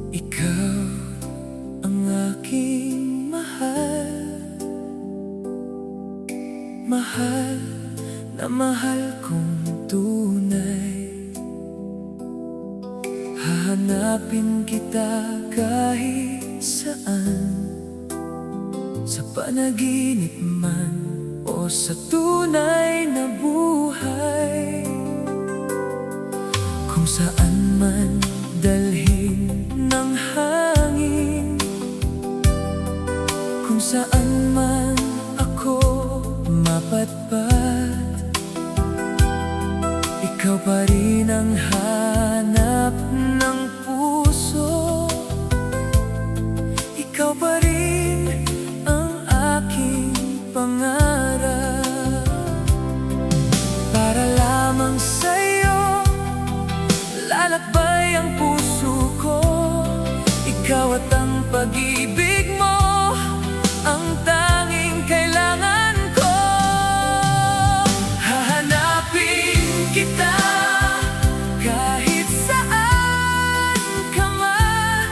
Ikaw ang aking mahal, mahal na mahal kong tunay. Hahanapin kita kahit saan, sa panaginip man o sa tunay na buhay. Kung saan man dalhin ng hangin, kung saan man ako mapatpat, ikaw pa rin ang hanap ng puso. Ikaw pa rin ang aking pangarap. Para lamang sa'yo lalakbay ang puso ko. Ikaw at ang pag-ibig mo ang tanging kailangan ko. Hahanapin kita kahit saan ka man,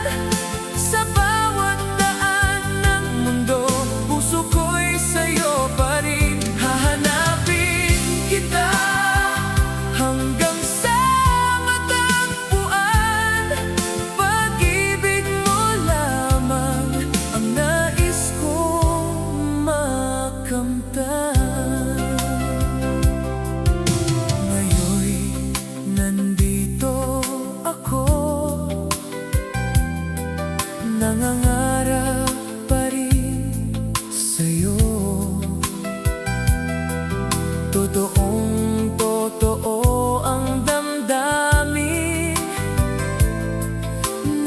sa bawat daan ng mundo. Puso ko'y sa'yo pa rin. Hahanapin kita hanggang sa matagpuan. Pag-ibig mo lamang ang nais kong makamtan. Ngayon'y nandito ako, nangangarap pa rin sa'yo. Totoong totoo ang damdamin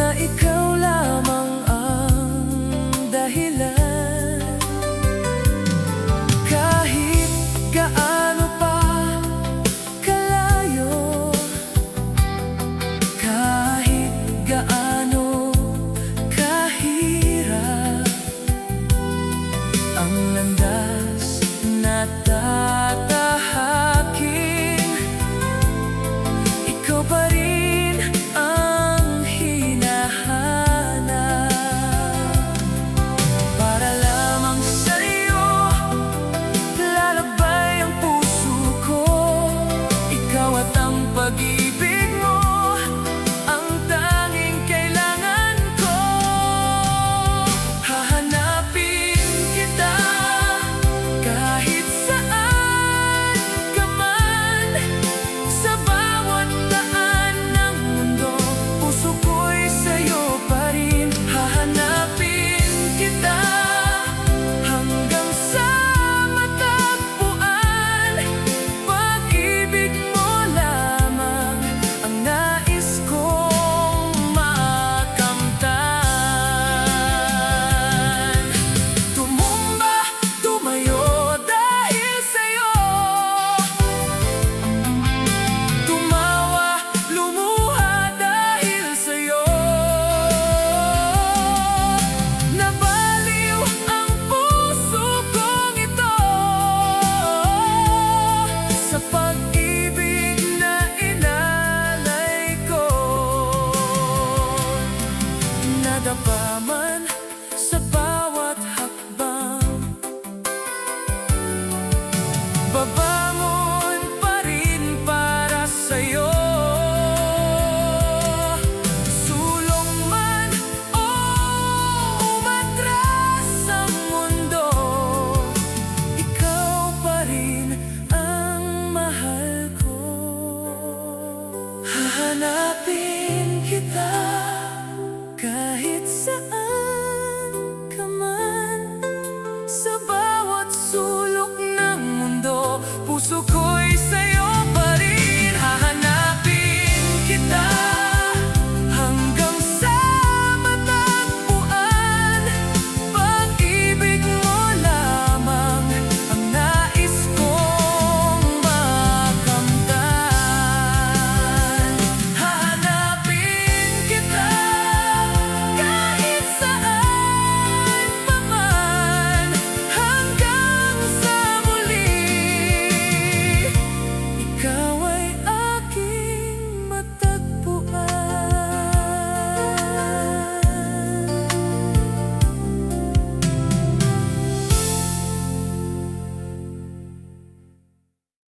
na ikaw lamang ang dahilan. Kahit gaano pa kalayo, kahit gaano kahirap ang landas na tatahakin, ikaw pa rin ang hinahanap. Para lamang sa'yo lalakbay ang puso ko. Ikaw at ang pag-ibig mo ang tanging kailangan ko. Hahanapin kita kahit saan ka man, sa bawat daan ng mundo. Puso ko'y sa'yo pa rin. Hahanapin kita hanggang sa matagpuan. Pag-ibig mo lamang ang nais kong makamtan. Tumumba, tumayo dahil sa'yo, tumawa, lumuha dahil sa'yo. Nabaliw ang puso kong ito sa pag-ibig na inalay ko. Nadapa man